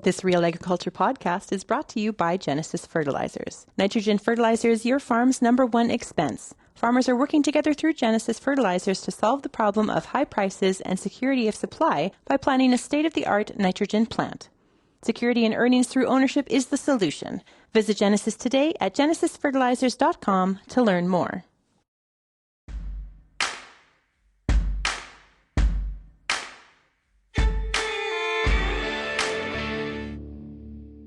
This Real Agriculture podcast is brought to you by Genesis Fertilizers. Nitrogen fertilizer is your farm's #1 expense. Farmers are working together through Genesis Fertilizers to solve the problem of high prices and security of supply by planning a state-of-the-art nitrogen plant. Security and earnings through ownership is the solution. Visit Genesis today at genesisfertilizers.com to learn more.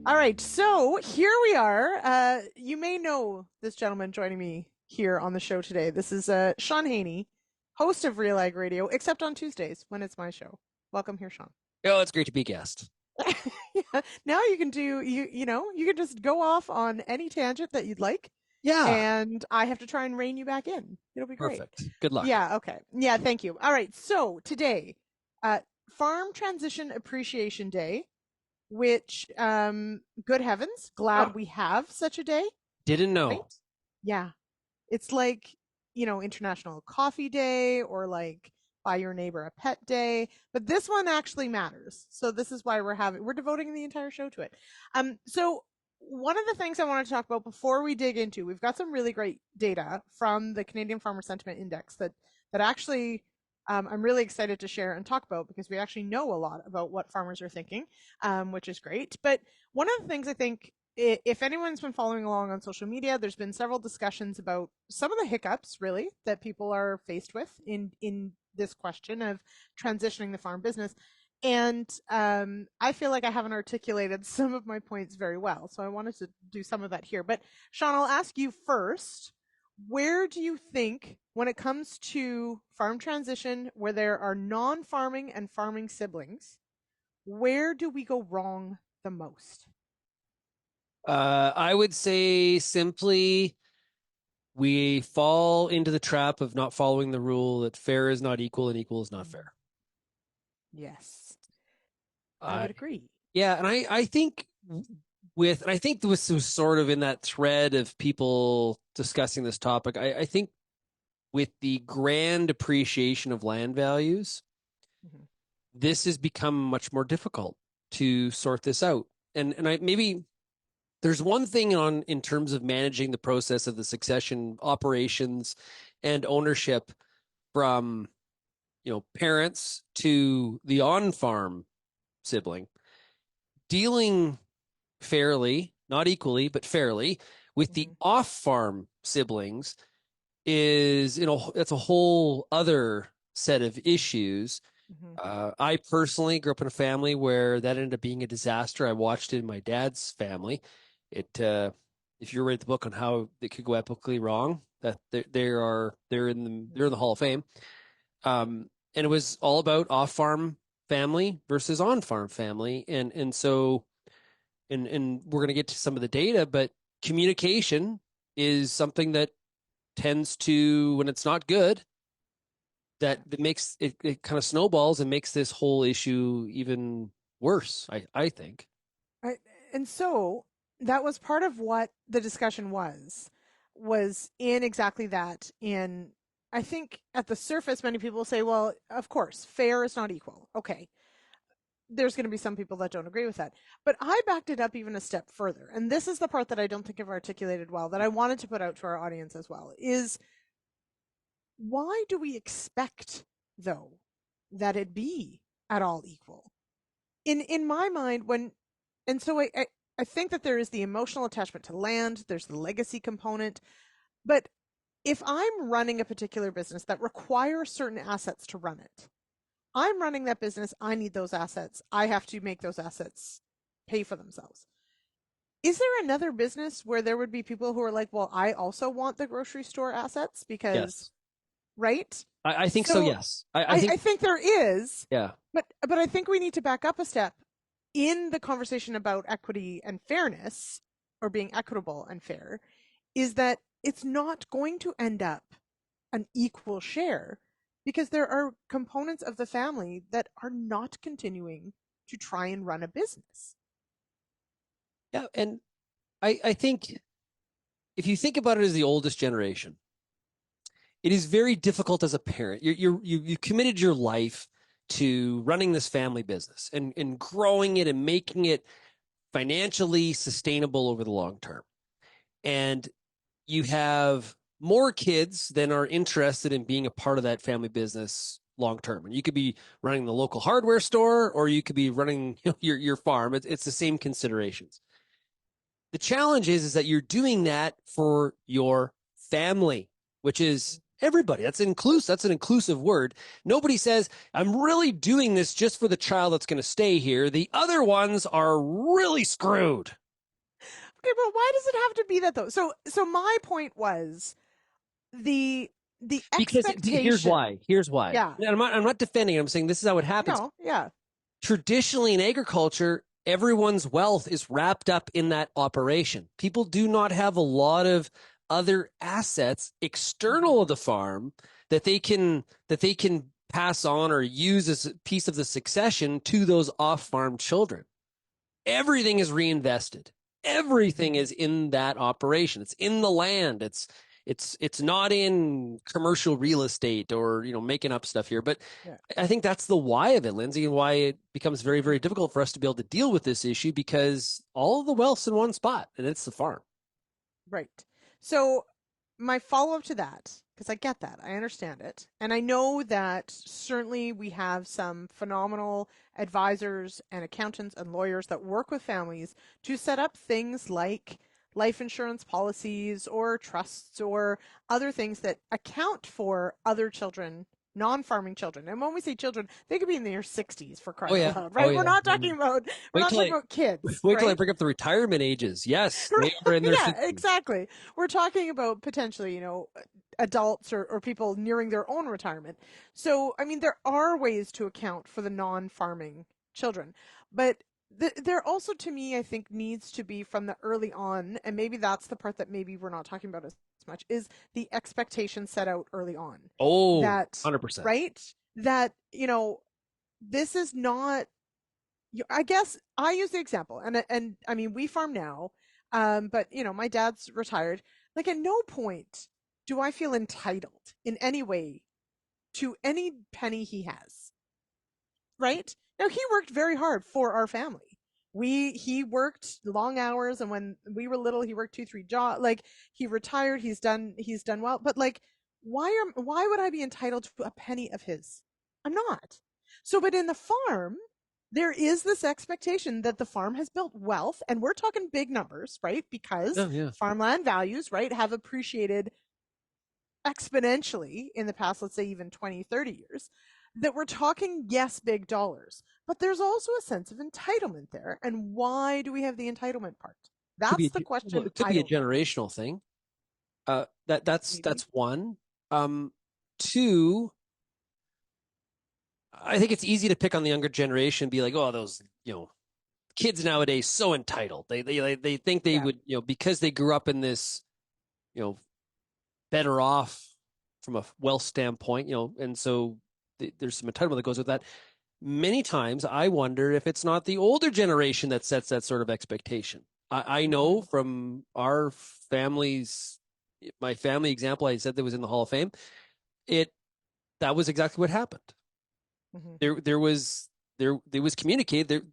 All right, so here we are. You may know this gentleman joining me here on the show today. This is Sean Haney, host of Real Ag Radio, except on Tuesdays when it's my show. Welcome here, Sean. Oh, it's great to be a guest. Yeah, now you can do you can just go off on any tangent that you'd like. Yeah. And I have to try and rein you back in. It'll be great. Perfect. Good luck. Yeah, okay. Yeah, thank you. All right, so today, Farm Transition Appreciation Day, which, good heavens, glad we have such a day. Didn't know. Right? Yeah. It's like, International Coffee Day or like Buy Your Neighbor a Pet Day, but this one actually matters. So this is why we're devoting the entire show to it. So one of the things I want to talk about before we dig into, we've got some really great data from the Canadian Farmer Sentiment Index that actually I'm really excited to share and talk about because we actually know a lot about what farmers are thinking, which is great. But one of the things I think, if anyone's been following along on social media, there's been several discussions about some of the hiccups really that people are faced with in this question of transitioning the farm business. And I feel like I haven't articulated some of my points very well. So I wanted to do some of that here. But Sean, I'll ask you first, where do you think, when it comes to farm transition, where there are non-farming and farming siblings, where do we go wrong the most? I would say simply we fall into the trap of not following the rule that fair is not equal and equal is not fair. Yes, I would agree. Yeah, and I think this was sort of in that thread of people discussing this topic. I think with the grand appreciation of land values, this has become much more difficult to sort this out. And maybe there's one thing in terms of managing the process of the succession operations and ownership from, parents to the on-farm sibling, dealing fairly, not equally, but fairly with the off-farm siblings is, that's a whole other set of issues. I personally grew up in a family where that ended up being a disaster. I watched it in my dad's family. If you read the book on how it could go epically wrong, that they're in the Hall of Fame. And it was all about off-farm family versus on-farm family. And so, and we're going to get to some of the data, but communication is something that tends to, when it's not good, that makes it kind of snowballs and makes this whole issue even worse, I think. Right. And so that was part of what the discussion was in exactly that. I think at the surface, many people say, well, of course, fair is not equal. Okay. There's going to be some people that don't agree with that. But I backed it up even a step further. And this is the part that I don't think I've articulated well, that I wanted to put out to our audience as well, is why do we expect, though, that it be at all equal? In my mind, I think that there is the emotional attachment to land, there's the legacy component, but if I'm running a particular business that requires certain assets to run it, I'm running that business, I need those assets, I have to make those assets pay for themselves. Is there another business where there would be people who are like, well, I also want the grocery store assets because, yes. Right? I think so, yes. I think there is. Yeah. But I think we need to back up a step in the conversation about equity and fairness, or being equitable and fair, is that it's not going to end up an equal share because there are components of the family that are not continuing to try and run a business. Yeah, and I think if you think about it as the oldest generation, it is very difficult as a parent. You committed your life to running this family business and growing it and making it financially sustainable over the long term. And you have more kids than are interested in being a part of that family business long term. And you could be running the local hardware store, or you could be running your farm. It's the same considerations. The challenge is that you're doing that for your family, which is everybody. That's an inclusive word. Nobody says, I'm really doing this just for the child that's going to stay here. The other ones are really screwed. Okay, but why does it have to be that though? So my point was the Because expectation. here's why. Yeah. And I'm not defending it. I'm saying this is how it happens. No, yeah. Traditionally in agriculture, everyone's wealth is wrapped up in that operation. People do not have a lot of other assets external of the farm that they can pass on or use as a piece of the succession to those off-farm children. Everything is reinvested. Everything is in that operation. It's in the land. It's not in commercial real estate or, making up stuff here. But Yeah. I think that's the why of it, Lindsay, and why it becomes very, very difficult for us to be able to deal with this issue, because all of the wealth's in one spot, and it's the farm. Right. So my follow-up to that, because I get that, I understand it, and I know that certainly we have some phenomenal advisors and accountants and lawyers that work with families to set up things like life insurance policies or trusts or other things that account for other children, non-farming children. And when we say children, they could be in their 60s, for crying out loud, right? Oh, yeah. We're not talking about kids. Wait till I right? bring up the retirement ages. Yes, they are in their Yeah, 60s. exactly. We're talking about potentially, adults or people nearing their own retirement. So, I mean, there are ways to account for the non-farming children, but there also, to me, I think needs to be from the early on, and maybe that's the part that maybe we're not talking about as much, is the expectation set out early on. Oh, That, 100%. right? That, this is not, I guess I use the example, and I mean, we farm now, but my dad's retired. Like, at no point do I feel entitled in any way to any penny he has. Right? Now, he worked very hard for our family. He worked long hours, and when we were little, he worked 2, 3 jobs. Like, he retired, he's done well. But like, why would I be entitled to a penny of his? I'm not. So, but in the farm, there is this expectation that the farm has built wealth, and we're talking big numbers, right? Because farmland values, right, have appreciated exponentially in the past, let's say even 20, 30 years, that we're talking, yes, big dollars, but there's also a sense of entitlement there. And why do we have the entitlement part? That's the question. It could be a generational thing. That's one. Two, I think it's easy to pick on the younger generation and be like, oh, those, kids nowadays so entitled. They think they would, because they grew up in this, better off from a wealth standpoint, and so there's some entitlement that goes with that. Many times I wonder if it's not the older generation that sets that sort of expectation. I know from our family's, my family example, I said that was in the Hall of Fame. That was exactly what happened. There was communicated.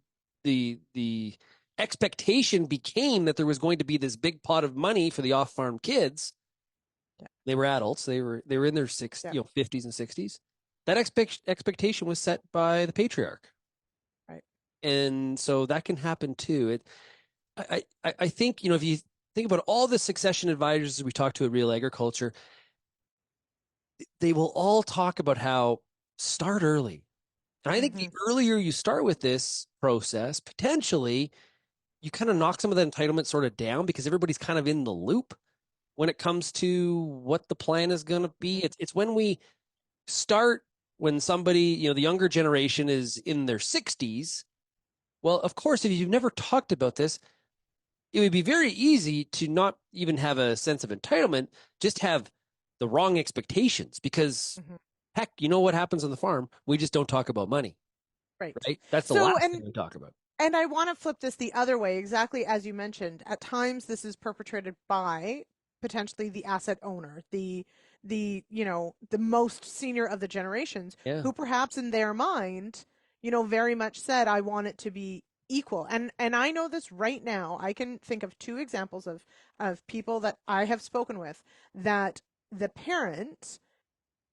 The expectation became that there was going to be this big pot of money for the off-farm kids. Yeah. They were adults. They were in their 50s and 60s. That expectation was set by the patriarch, right? And so that can happen too. I think if you think about all the succession advisors we talk to at Real Agriculture, they will all talk about how start early. And I think the earlier you start with this process, potentially you kind of knock some of the entitlement sort of down, because everybody's kind of in the loop when it comes to what the plan is going to be. It's when we start, when somebody, the younger generation is in their 60s. Well, of course, if you've never talked about this, it would be very easy to not even have a sense of entitlement, just have the wrong expectations, because heck, you know what happens on the farm? We just don't talk about money. Right? That's the last thing we talk about. And I want to flip this the other way, exactly as you mentioned. At times, this is perpetrated by potentially the asset owner, the most senior of the generations, who perhaps in their mind, very much said, I want it to be equal. And I know this right now. I can think of two examples of people that I have spoken with that the parent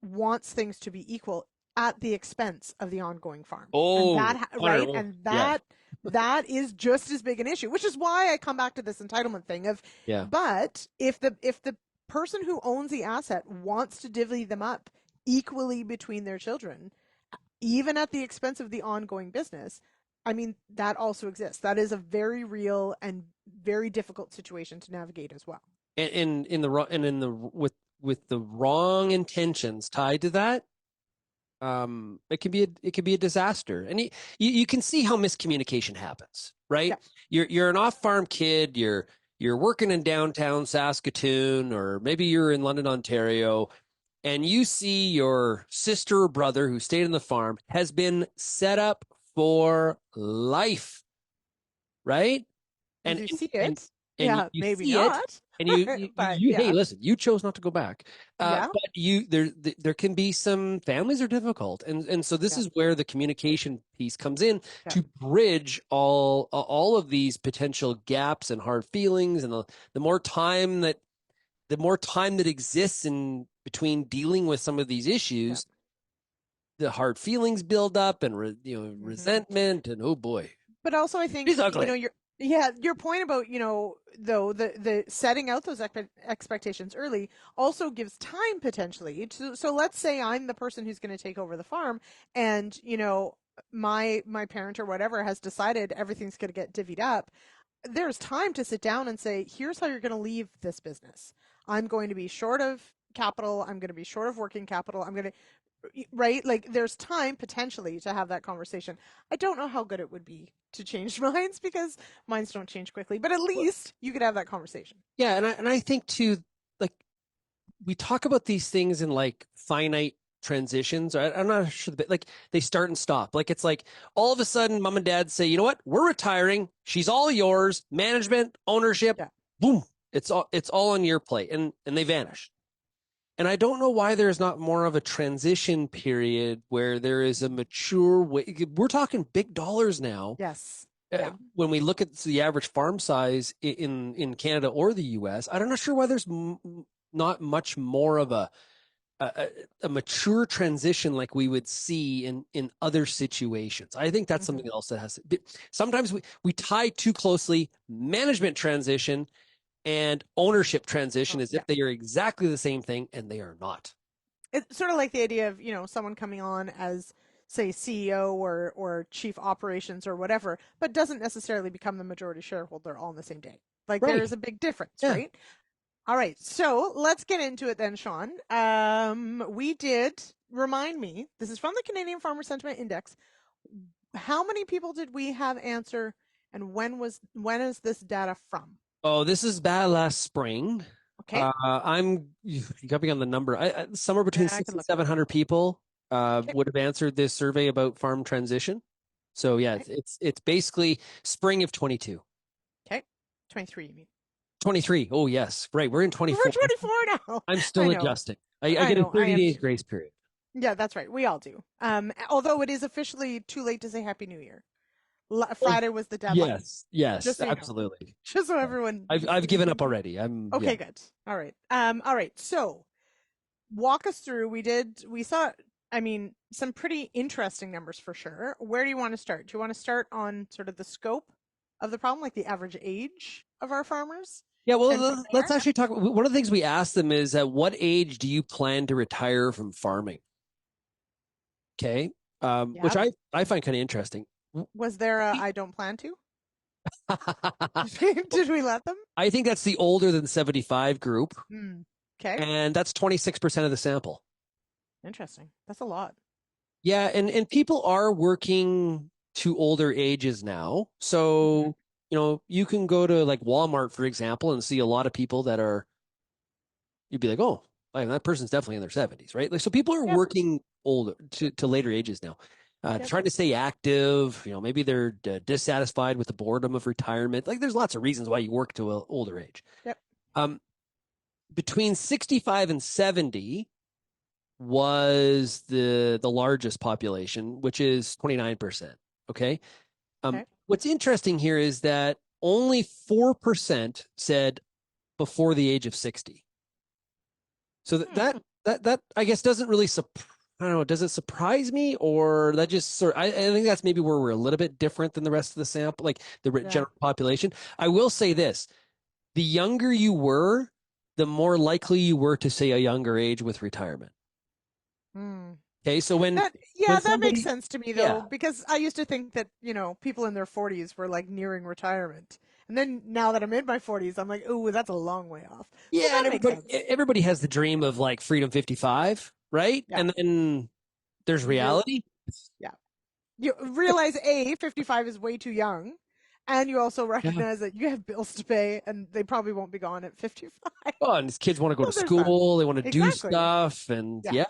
wants things to be equal at the expense of the ongoing farm. And Oh, that Hunter, right, and yeah, that is just as big an issue, which is why I come back to this entitlement thing of, yeah. but if the person who owns the asset wants to divvy them up equally between their children, even at the expense of the ongoing business, I mean, that also exists. That is a very real and very difficult situation to navigate as well. And in the with the wrong intentions tied to that, it can be a disaster. And you can see how miscommunication happens, right? Yeah. You're an off-farm kid, you're working in downtown Saskatoon, or maybe you're in London, Ontario, and you see your sister or brother who stayed on the farm has been set up for life, right? And And you see and it. and Yeah, you maybe see it, not. and But hey, yeah. listen, you chose not to go back. Yeah. But there can be some families are difficult, and so this Yeah. is where the communication piece comes in Yeah. to bridge all of these potential gaps and hard feelings, and the more time that exists in between dealing with some of these Yeah. issues, the hard feelings build up, and Hmm. resentment, and oh boy, But also, I think, it's ugly. your point about, though the setting out those expectations early also gives time potentially to, so let's say I'm the person who's going to take over the farm, and my parent or whatever has decided everything's going to get divvied up. There's time to sit down and say, here's how you're going to leave this business. I'm going to be short of capital. I'm going to be short of working capital. I'm going to, right? Like there's time potentially to have that conversation. I don't know how good it would be to change minds because minds don't change quickly, but at least you could have that conversation. Yeah, and I think too, like we talk about these things in like finite transitions. I'm not sure, but like they start and stop. Like it's like all of a sudden, mom and dad say, you know what, we're retiring. She's all yours. Management, ownership, Yeah. boom. It's all on your plate, and they vanish. And I don't know why there's not more of a transition period where there is a mature way. We're talking big dollars now. Yes. Yeah. When we look at the average farm size in Canada or the US, I'm not sure why there's not much more of a, a mature transition like we would see in other situations. I think that's Hmm. something else that has to be. Sometimes we tie too closely management transition and ownership transition Oh, as yeah. if they are exactly the same thing, and they are not. It's sort of like the idea of, someone coming on as, say, CEO or chief operations or whatever, but doesn't necessarily become the majority shareholder all in the same day. Like there Right. is a big difference, Yeah. right? All right, so let's get into it then, Sean. We did, remind me, this is from the Canadian Farmer Sentiment Index. How many people did we have answer, and when is this data from? Oh, this is bad last spring. Okay, You got me on the number. Somewhere between I six can and look it seven up. hundred people Okay, would have answered this survey about farm transition. So yeah, okay, it's basically spring of 22. okay. 23, you mean? 23. Oh yes, right. We're in We're 24. 24 now. I'm I still know, adjusting. I I get a know, I 30 am days too. grace period. Yeah, that's right. We all do. Although it is officially too late to say Happy New Year. Oh, Friday was the deadline, yes, just so you know. absolutely. Just so everyone. I've given up already. Yeah. Okay, good. All right. All right. So walk us through. We saw, I mean, some pretty interesting numbers for sure. Where do you want to start? Do you want to start on sort of the scope of the problem, like the average age of our farmers? Yeah, And from well, let's there, actually talk. One of the things we asked them is at what age do you plan to retire from farming? Okay. yeah. Which I find kind of interesting. Was there a I don't plan to? Did we let them? I think that's the older than 75 group, Hmm. Okay. and that's 26% of the sample. Interesting. That's a lot. Yeah, and people are working to older ages now. Mhm. So, you can go to like Walmart, for example, and see a lot of people that are, you'd be like, oh, like, that person's definitely in their 70s, right? Like, so people are Yep. working older to later ages now. Yep. Trying to stay active, maybe they're dissatisfied with the boredom of retirement. Like, there's lots of reasons why you work to an older age. Yep. Um, Between 65 and 70 was the largest population, which is 29%. Okay. Okay. what's interesting here is that only 4% said before the age of 60. So that I guess doesn't really I don't know, does it surprise me, or that just I think that's maybe where we're a little bit different than the rest of the sample, like the general population. I will say this, the younger you were, the more likely you were to say a younger age with retirement. Okay, so when that makes sense to me though, Yeah. because I used to think that, people in their 40s were like nearing retirement. And then now that I'm in my 40s, I'm like, oh, that's a long way off. So Yeah, that and makes sense. everybody has the dream of like Freedom 55, right? Yeah. And then there's reality. Yeah. You realize 55 is way too young, and you also recognize that you have bills to pay and they probably won't be gone at 55. Oh, and these kids want to go to there's that. school, they want to do Exactly. stuff, and Yeah.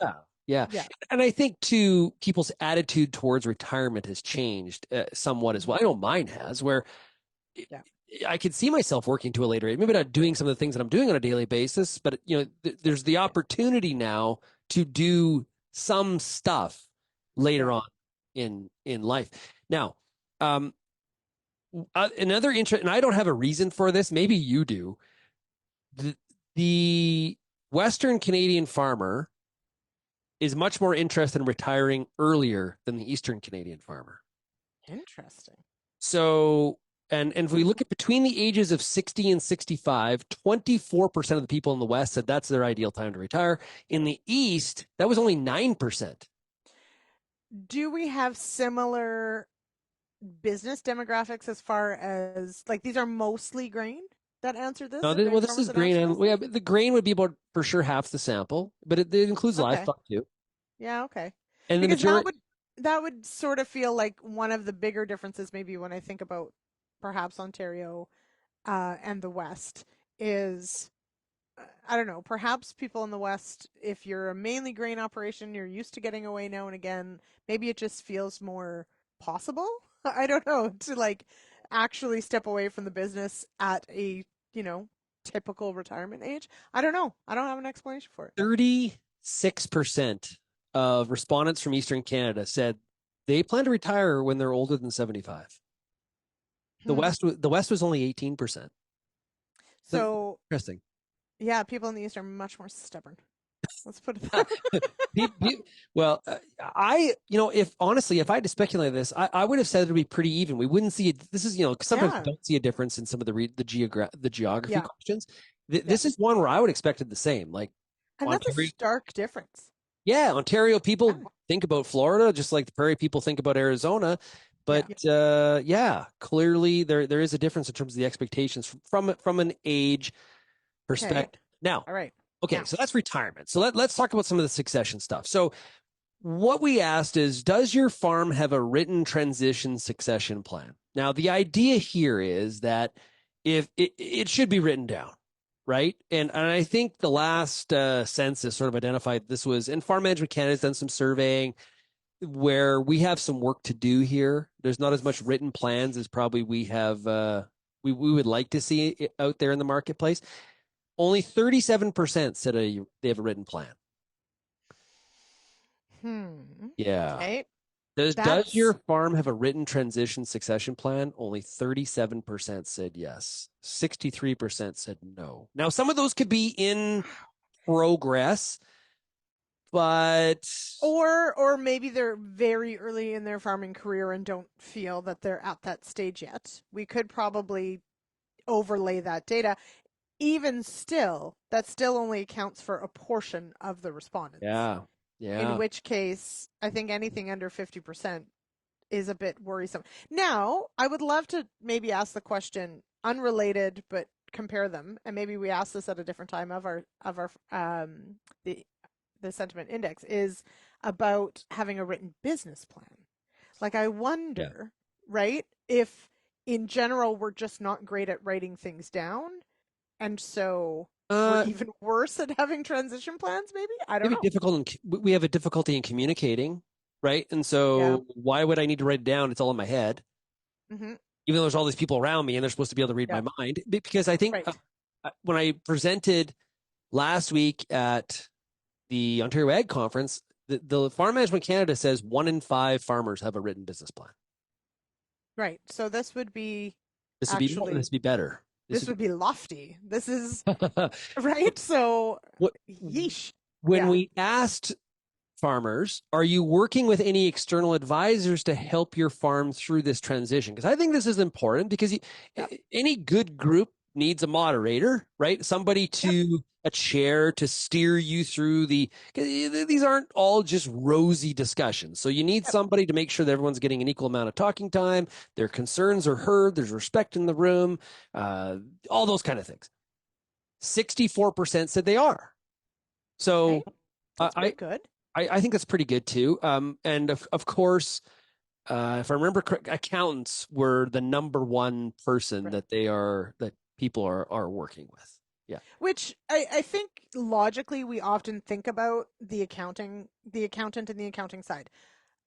yeah. And I think too, people's attitude towards retirement has changed somewhat as well. I know mine has, where I could see myself working to a later age, maybe not doing some of the things that I'm doing on a daily basis, but there's the opportunity now to do some stuff later on in life. Now, another interest, and I don't have a reason for this, maybe you do. The Western Canadian farmer is much more interested in retiring earlier than the Eastern Canadian farmer. Interesting. So, and if we look at between the ages of 60 and 65, 24% of the people in the West said that's their ideal time to retire. In the East, that was only 9%. Do we have similar business demographics as far as, like, these are mostly grain that answer this? No, this is grain, and the grain would be about for sure half the sample, but it includes livestock too. Yeah, okay. And because the majority that would sort of feel like one of the bigger differences, maybe when I think about perhaps Ontario and the West, is I don't know, perhaps people in the West, if you're a mainly grain operation, you're used to getting away now and again, maybe it just feels more possible. I don't know, to like actually step away from the business at a, typical retirement age. I don't know. I don't have an explanation for it. 36% of respondents from Eastern Canada said they plan to retire when they're older than 75. The West was only 18%. So interesting. Yeah, people in the East are much more stubborn. Let's put it that way. Well, if I had to speculate this, I would have said it would be pretty even. We wouldn't see it. This is, sometimes we don't see a difference in some of the geography questions. This is one where I would expect it the same. Like, and that's a stark difference. Yeah, Ontario people think about Florida just like the prairie people think about Arizona. But clearly there is a difference in terms of the expectations from an age perspective. Now, all right. Okay, so that's retirement. So let's talk about some of the succession stuff. So what we asked is, does your farm have a written transition succession plan? Now, the idea here is that if it should be written down, right? And I think the last census sort of identified this was, and Farm Management Canada has done some surveying where we have some work to do here. There's not as much written plans as probably we have, we would like to see it out there in the marketplace. Only 37% said they have a written plan. Yeah. Okay. Does your farm have a written transition succession plan? Only 37% said yes. 63% said no. Now, some of those could be in progress, but or maybe they're very early in their farming career and don't feel that they're at that stage yet. We could probably overlay that data. Even still, that still only accounts for a portion of the respondents. Yeah. In which case, I think anything under 50% is a bit worrisome. Now, I would love to maybe ask the question, unrelated, but compare them, and maybe we ask this at a different time of our the sentiment index, is about having a written business plan. Like, I wonder, right, if in general we're just not great at writing things down. And so we're even worse at having transition plans, maybe? I don't know. We have a difficulty in communicating, right? And so why would I need to write it down? It's all in my head. Even though there's all these people around me and they're supposed to be able to read my mind. Because I think when I presented last week at the Ontario Ag Conference, the Farm Management Canada says 1 in 5 farmers have a written business plan. Right. So this would be This would be more, actually, this would be better. this would be lofty. This is be right. So, what yeesh. when Yeah. we asked farmers, are you working with any external advisors to help your farm through this transition? Because I think this is important because Yep. any good group needs a moderator, right? Somebody Yep. to a chair to steer you through these aren't all just rosy discussions. So you need Yep. somebody to make sure that everyone's getting an equal amount of talking time, their concerns are heard, there's respect in the room, all those kind of things. 64% said they are. So Okay. That's I, pretty good. I think that's pretty good too. And of course, if I remember correct, accountants were the number one person Right. that people are working with. Yeah. Which I think logically we often think about the accountant and the accounting side.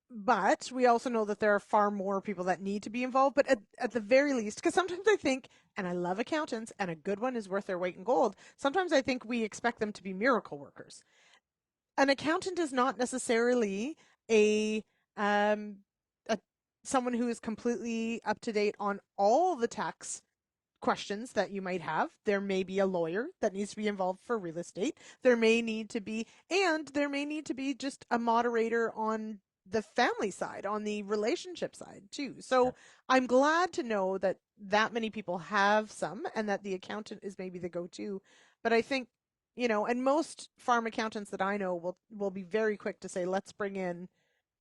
But we also know that there are far more people that need to be involved. But at the very least, because sometimes I think, and I love accountants, and a good one is worth their weight in gold, sometimes I think we expect them to be miracle workers. An accountant is not necessarily a um a someone who is completely up to date on all the tax questions that you might have. There may be a lawyer that needs to be involved for real estate. There may need to be just a moderator on the family side, on the relationship side too. So I'm glad to know that many people have some and that the accountant is maybe the go-to. But I think, and most farm accountants that I know will be very quick to say, let's bring in,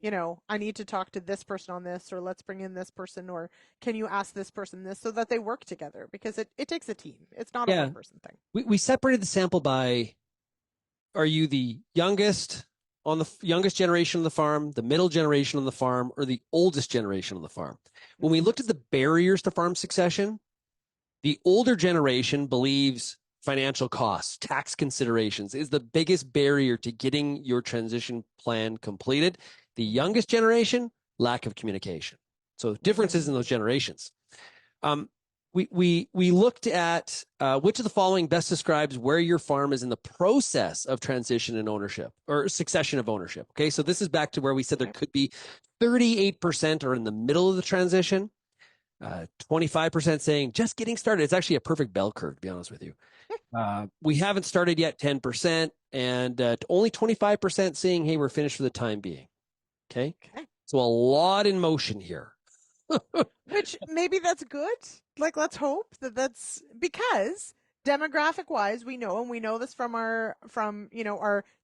I need to talk to this person on this, or let's bring in this person, or can you ask this person this, so that they work together, because it takes a team. It's not a Yeah. one person thing. We separated the sample by, are you the youngest on the youngest generation of the farm, the middle generation on the farm, or the oldest generation on the farm? When we looked at the barriers to farm succession, the older generation believes financial costs, tax considerations is the biggest barrier to getting your transition plan completed. The youngest generation, lack of communication. So differences in those generations. We looked at which of the following best describes where your farm is in the process of transition and ownership or succession of ownership. Okay, so this is back to where we said there could be 38% are in the middle of the transition, 25% saying just getting started. It's actually a perfect bell curve, to be honest with you. We haven't started yet, 10%, and only 25% saying, hey, we're finished for the time being. Okay. So a lot in motion here. Which maybe that's good. Like, let's hope that that's because demographic wise, we know, and we know this from our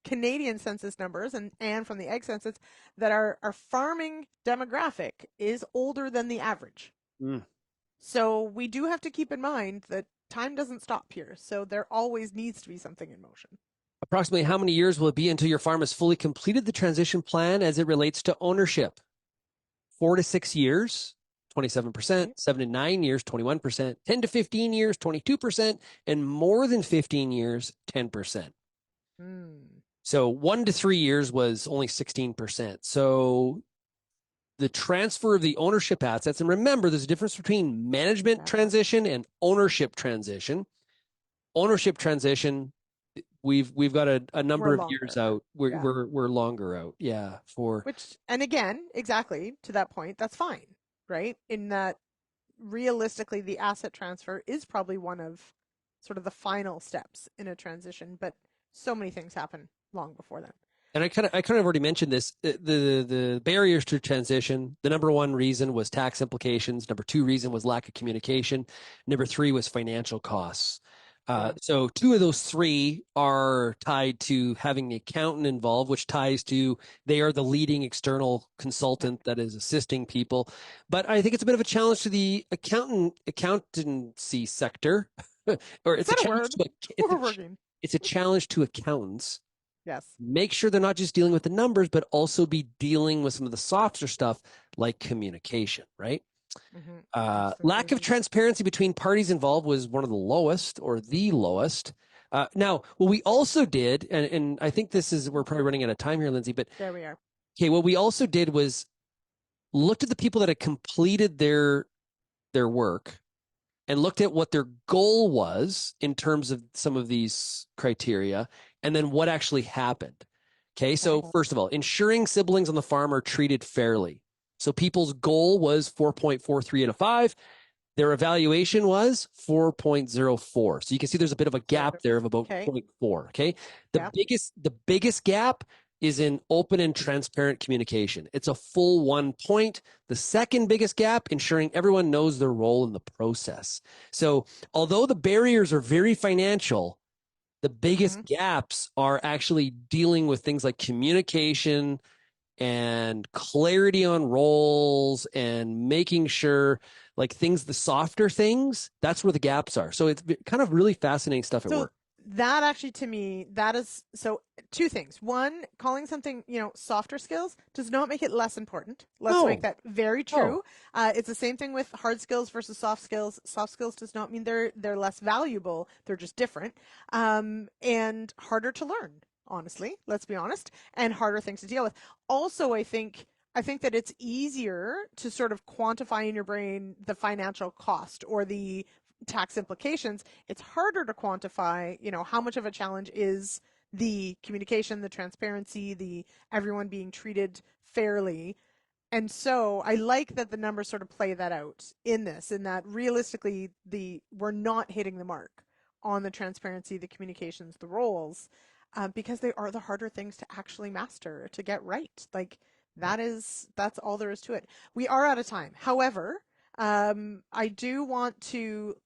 Canadian census numbers and from the egg census, that our farming demographic is older than the average. So we do have to keep in mind that time doesn't stop here. So there always needs to be something in motion. Approximately how many years will it be until your farm has fully completed the transition plan as it relates to ownership? 4 to 6 years, 27%, 7 to 9 years, 21%, 10 to 15 years, 22%, and more than 15 years, 10%. So 1 to 3 years was only 16%. So the transfer of the ownership assets, and remember, there's a difference between management transition and ownership transition. Ownership transition, we've got a number of years out. We're longer out. Yeah. And again, exactly to that point, that's fine, right? In that realistically, the asset transfer is probably one of sort of the final steps in a transition, but so many things happen long before that. And I kind of already mentioned this. The barriers to transition. The number one reason was tax implications. Number two reason was lack of communication. Number three was financial costs. So two of those three are tied to having the accountant involved, which ties to they are the leading external consultant that is assisting people. But I think it's a bit of a challenge to the accountancy sector, or it's a challenge it's a challenge to accountants. Yes. Make sure they're not just dealing with the numbers, but also be dealing with some of the softer stuff like communication, right? Lack of transparency between parties involved was one of the lowest or the lowest. Now, what we also did, and I think we're probably running out of time here, Lindsay, but there we are. Okay, what we also did was looked at the people that had completed their work and looked at what their goal was in terms of some of these criteria, and then what actually happened. Okay, so first of all, ensuring siblings on the farm are treated fairly. So people's goal was 4.43 out of 5. Their evaluation was 4.04. So you can see there's a bit of a gap there of about 0.4. Okay. The biggest gap is in open and transparent communication. It's a full 1 point. The second biggest gap, ensuring everyone knows their role in the process. So although the barriers are very financial, the biggest gaps are actually dealing with things like communication and clarity on roles and making sure like things, the softer things, that's where the gaps are. So it's kind of really fascinating stuff at work. That actually, to me, that is, so two things. One, calling something, softer skills does not make it less important. Let's make that very true. It's the same thing with hard skills versus soft skills. Soft skills does not mean they're less valuable. They're just different. And harder to learn, honestly, let's be honest, and harder things to deal with. Also, I think that it's easier to sort of quantify in your brain the financial cost or the tax implications. It's harder to quantify, how much of a challenge is the communication, the transparency, the everyone being treated fairly. And so I like that the numbers sort of play that out in this, in that realistically we're not hitting the mark on the transparency, the communications, the roles, because they are the harder things to actually master, to get right. Like that's all there is to it. We are out of time. However, I do want to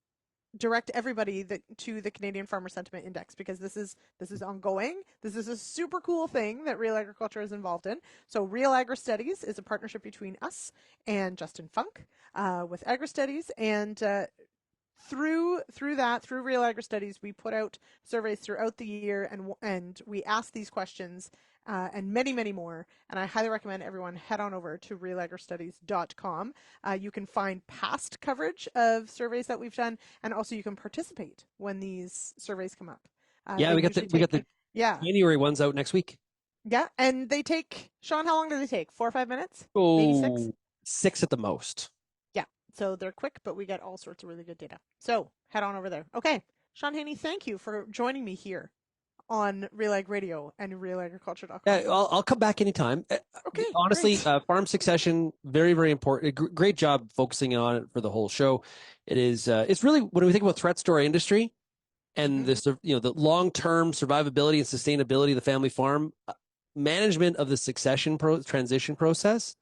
direct everybody to the Canadian Farmer Sentiment Index, because this is ongoing. This is a super cool thing that Real Agriculture is involved in. So RealAgristudies is a partnership between us and Justin Funk with AgriStudies, and through RealAgristudies, we put out surveys throughout the year, and we ask these questions and many, many more. And I highly recommend everyone head on over to RealAgristudies.com. You can find past coverage of surveys that we've done, and also you can participate when these surveys come up. We got the January ones out next week. Yeah, and they take, Sean, how long do they take? 4 or 5 minutes? Oh, maybe 6? 6 at the most. Yeah, so they're quick, but we get all sorts of really good data. So head on over there. Okay, Sean Haney, thank you for joining me here on Real Ag Radio and RealAgriculture.com. Yeah, I'll come back anytime. Okay. Honestly, farm succession, very, very important. Great job focusing on it for the whole show. It is. It's really, when we think about threats to our industry and the long-term survivability and sustainability of the family farm, management of the succession transition process.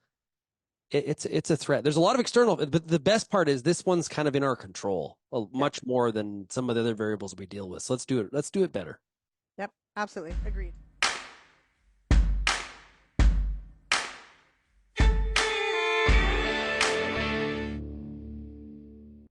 It's a threat. There's a lot of external, but the best part is this one's kind of in our control, much more than some of the other variables we deal with. So let's do it. Let's do it better. Yep, absolutely. Agreed.